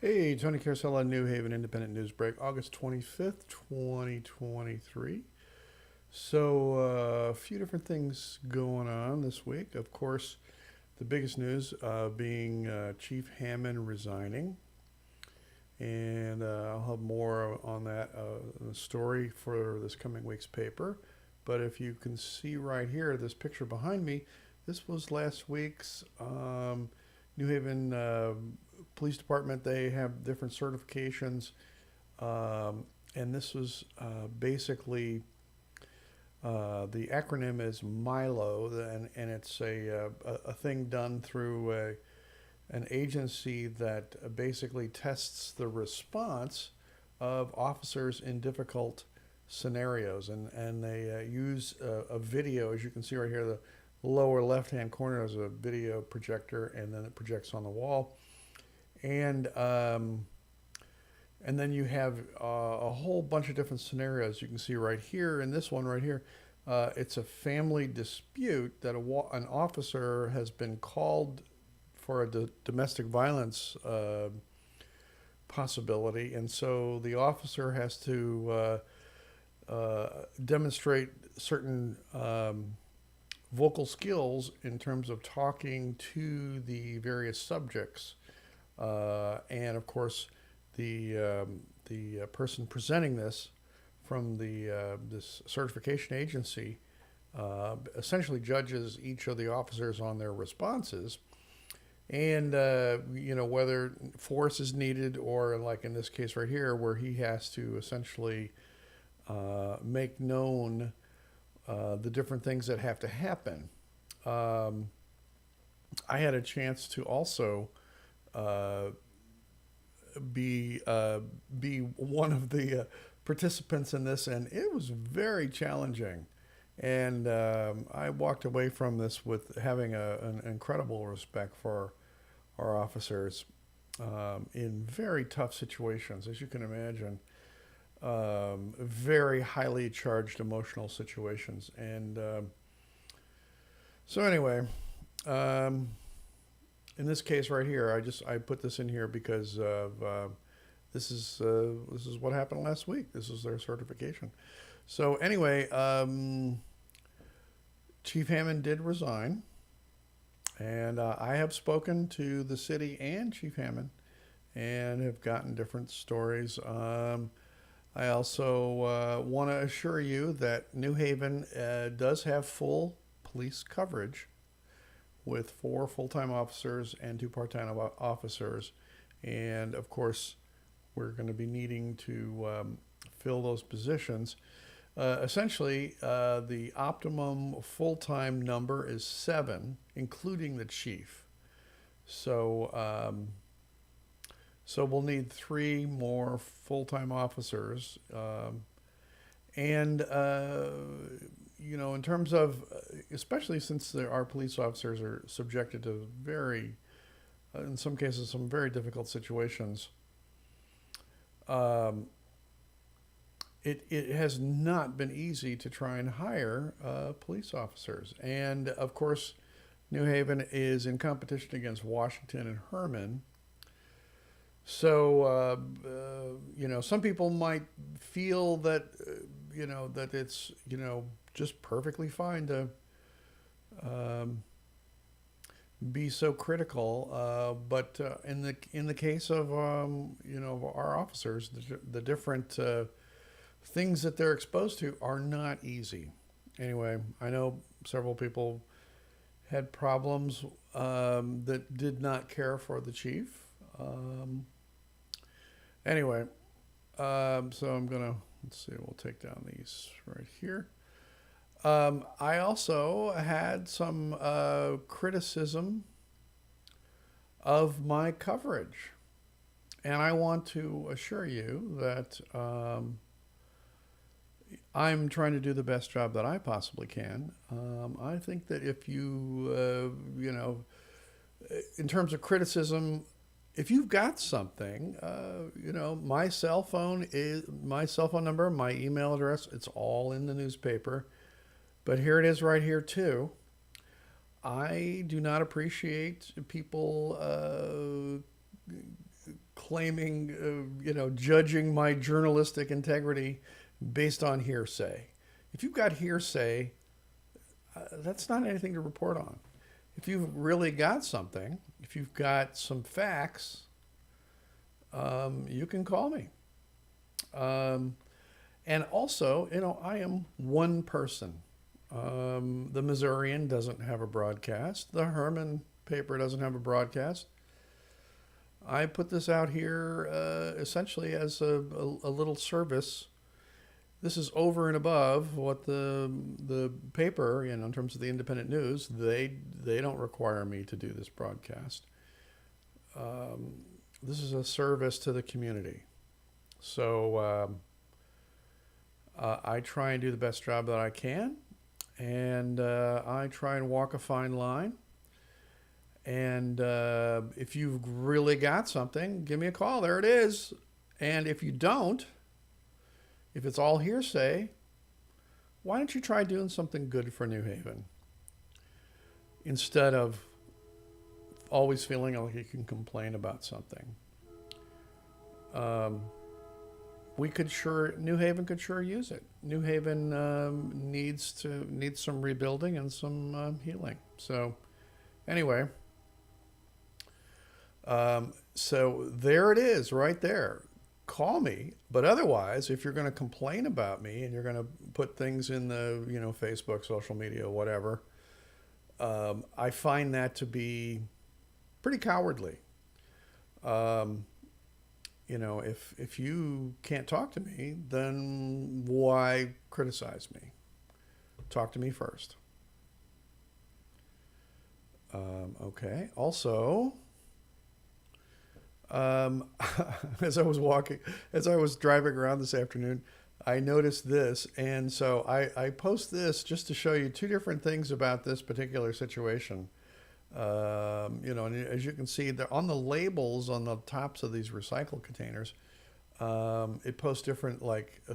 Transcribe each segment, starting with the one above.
Hey, Tony Carousel on New Haven Independent Newsbreak, August 25th, 2023. So, a few different things going on this week. Of course, the biggest news being Chief Hammond resigning. And I'll have more on that in the story for this coming week's paper. But if you can see right here, this picture behind me, this was last week's New Haven Police Department. They have different certifications, and this was basically the acronym is Milo, and it's a thing done through an agency that basically tests the response of officers in difficult scenarios. And they use a video, as you can see right here, the lower left hand corner is a video projector, and then it projects on the wall. And then you have a whole bunch of different scenarios. You can see right here in this one right here. It's a family dispute that an officer has been called for a domestic violence possibility, and so the officer has to demonstrate certain vocal skills in terms of talking to the various subjects, and of course, the person presenting this from this certification agency essentially judges each of the officers on their responses, and whether force is needed, or like in this case right here, where he has to essentially make known the different things that have to happen. I had a chance to also uh, be one of the participants in this, and it was very challenging. And I walked away from this with having an incredible respect for our officers in very tough situations, as you can imagine, very highly charged emotional situations. And so anyway, um, in this case right here, I put this in here because of this is what happened last week. This is their certification. So anyway, Chief Hammond did resign, and I have spoken to the city and Chief Hammond, and have gotten different stories. I also want to assure you that New Haven does have full police coverage with 4 full-time officers and 2 part-time officers, and of course, we're going to be needing to fill those positions. Essentially, the optimum full-time number is 7, including the chief. So, so we'll need 3 more full-time officers, and in terms of, especially since our police officers are subjected to very, in some cases, some very difficult situations. Um, it has not been easy to try and hire police officers. And of course, New Haven is in competition against Washington and Herman. So, some people might feel that, that it's, just perfectly fine to um, be so critical. But in the case of, of our officers, the different things that they're exposed to are not easy. Anyway, I know several people had problems that did not care for the chief. Um, anyway, so I'm gonna, let's see, we'll take down these right here. I also had some criticism of my coverage, and I want to assure you that I'm trying to do the best job that I possibly can. I think that if you, in terms of criticism, if you've got something, my cell phone number, my email address, it's all in the newspaper. But here it is right here too. I do not appreciate people claiming, judging my journalistic integrity based on hearsay. If you've got hearsay, that's not anything to report on. If you've really got something, if you've got some facts, you can call me. And also, I am one person. The Missourian doesn't have a broadcast. The Herman paper doesn't have a broadcast. I put this out here essentially as a little service. This is over and above what the paper, in terms of the independent news, they don't require me to do this broadcast. This is a service to the community. So I try and do the best job that I can, and I try and walk a fine line. And if you've really got something, give me a call. There it is. And if you don't, if it's all hearsay, why don't you try doing something good for New Haven instead of always feeling like you can complain about something? New Haven could sure use it. New Haven needs some rebuilding and some healing. So anyway, so there it is right there. Call me. But otherwise, if you're going to complain about me and you're going to put things in the, Facebook, social media, whatever, I find that to be pretty cowardly. If you can't talk to me, then why criticize me? Talk to me first. Okay. Also, as I was driving around this afternoon, I noticed this, and so I post this just to show you two different things about this particular situation. And as you can see, they're on the labels on the tops of these recycle containers. It posts different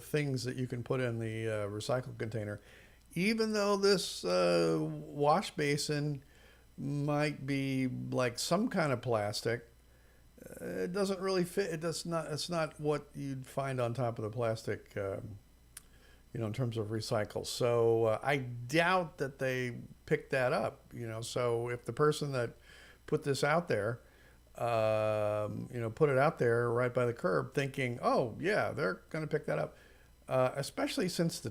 things that you can put in the recycle container, even though this wash basin might be like some kind of plastic. It doesn't really fit. It's not what you'd find on top of the plastic, in terms of recycle. So I doubt that they picked that up, So if the person that put this out there, put it out there right by the curb thinking, oh, yeah, they're going to pick that up, especially since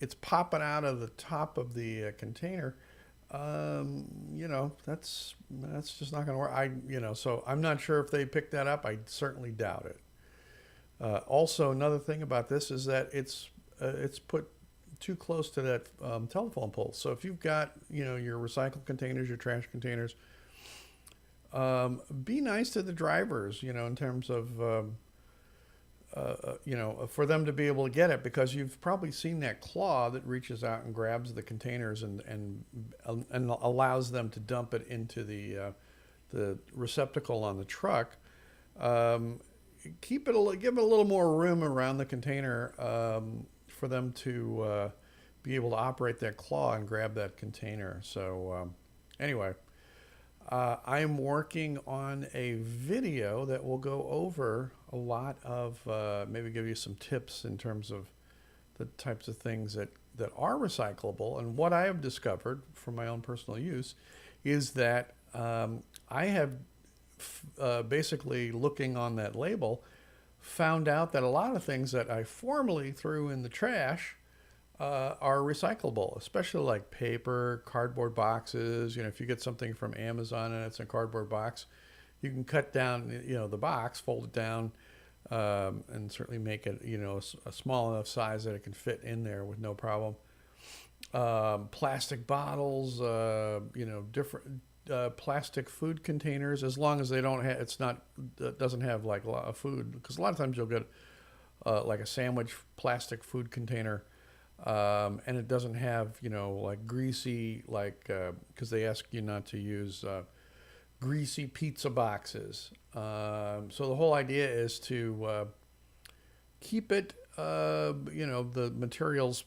it's popping out of the top of the container. That's just not going to work. So I'm not sure if they picked that up. I certainly doubt it. Also, another thing about this is that it's put too close to that telephone pole. So if you've got, your recycle containers, your trash containers, be nice to the drivers, in terms of, for them to be able to get it, because you've probably seen that claw that reaches out and grabs the containers and allows them to dump it into the receptacle on the truck. Give it a little more room around the container for them to be able to operate that claw and grab that container. So anyway, I'm working on a video that will go over a lot of, maybe give you some tips in terms of the types of things that are recyclable. And what I have discovered from my own personal use is that I have basically, looking on that label, found out that a lot of things that I formerly threw in the trash are recyclable, especially like paper, cardboard boxes. If you get something from Amazon and it's a cardboard box, you can cut down, the box, fold it down, and certainly make it, a small enough size that it can fit in there with no problem. Plastic bottles, different plastic food containers, as long as they don't have, it doesn't have like a lot of food, because a lot of times you'll get like a sandwich plastic food container, and it doesn't have, like greasy, because they ask you not to use greasy pizza boxes. So the whole idea is to keep it, the materials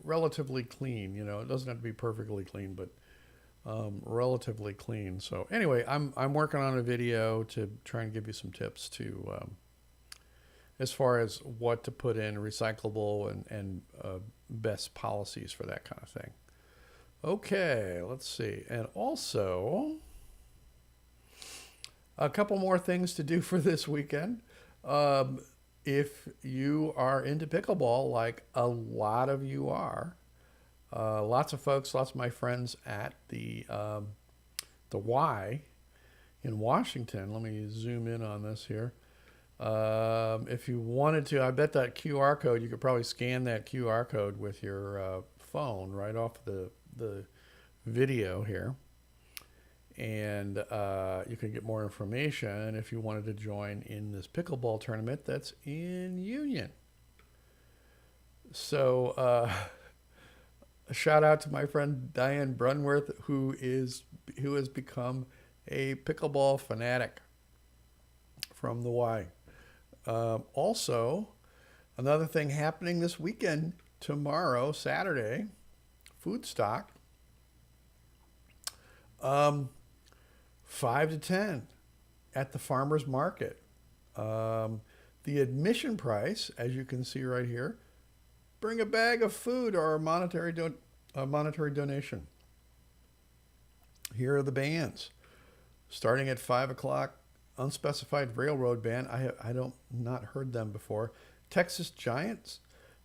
relatively clean. It doesn't have to be perfectly clean, but relatively clean. So anyway, I'm working on a video to try and give you some tips to as far as what to put in recyclable and best policies for that kind of thing. Okay, let's see. And also, a couple more things to do for this weekend. If you are into pickleball, like a lot of you are, lots of folks, lots of my friends at the Y in Washington. Let me zoom in on this here. If you wanted to, I bet that QR code, you could probably scan that QR code with your phone right off the video here. And you can get more information if you wanted to join in this pickleball tournament that's in Union. So a shout out to my friend Diane Brunworth, who has become a pickleball fanatic from the Y. Also, another thing happening this weekend, tomorrow, Saturday, food stock, 5 to 10 at the farmer's market. The admission price, as you can see right here, bring a bag of food or a monetary donation. Here are the bands. Starting at 5 o'clock, Unspecified Railroad Band. I don't not heard them before. Texas Giants.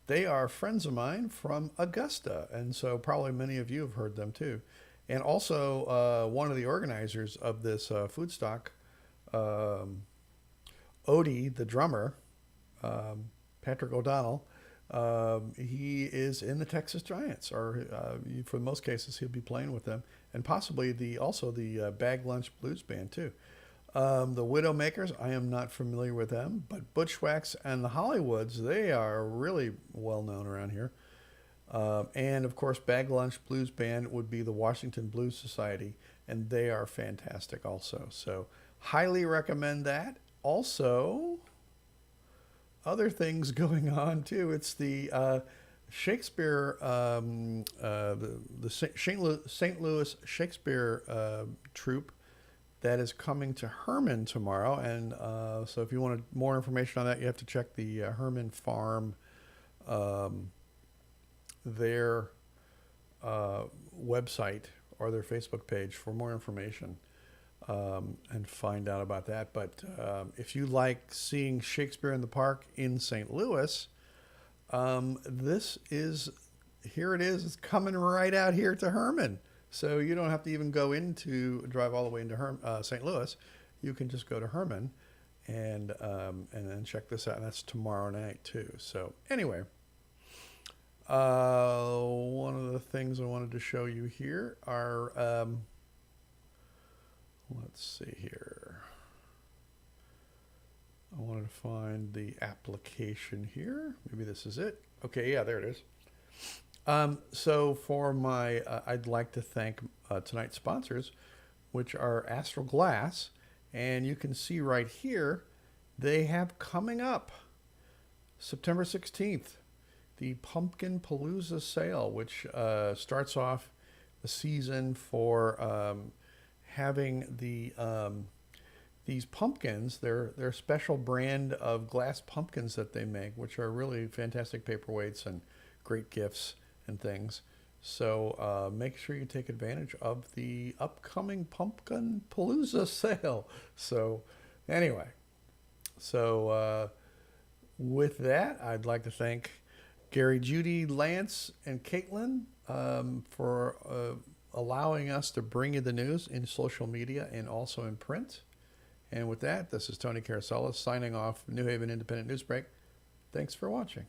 They are friends of mine from Augusta, and so probably many of you have heard them too. And also one of the organizers of this food stock, Odie, the drummer, Patrick O'Donnell, he is in the Texas Giants, or for most cases he'll be playing with them, and possibly also the Bag Lunch Blues Band too. The Widowmakers, I am not familiar with them, but Bushwhacks and the Hollywoods, they are really well known around here. And of course, Bag Lunch Blues Band would be the Washington Blues Society, and they are fantastic also. So highly recommend that. Also, other things going on too. It's the Shakespeare, the St. Louis Shakespeare troupe that is coming to Herman tomorrow. And so if you wanted more information on that, you have to check the Herman Farm, their website or their Facebook page for more information and find out about that. But if you like seeing Shakespeare in the Park in St. Louis, here it is. It's coming right out here to Herman. So you don't have to even drive all the way into St. Louis. You can just go to Herman and then check this out. And that's tomorrow night too. So anyway, one of the things I wanted to show you here are, let's see here. I wanted to find the application here. Maybe this is it. Okay, yeah, there it is. So for my, I'd like to thank tonight's sponsors, which are Astral Glass. And you can see right here, they have coming up September 16th, the Pumpkin Palooza sale, which starts off the season for having these pumpkins. They're special brand of glass pumpkins that they make, which are really fantastic paperweights and great gifts and things. So make sure you take advantage of the upcoming Pumpkin Palooza sale. So anyway, with that, I'd like to thank Gary, Judy, Lance, and Caitlin for allowing us to bring you the news in social media and also in print. And with that, this is Tony Carasellas signing off, New Haven Independent Newsbreak. Thanks for watching.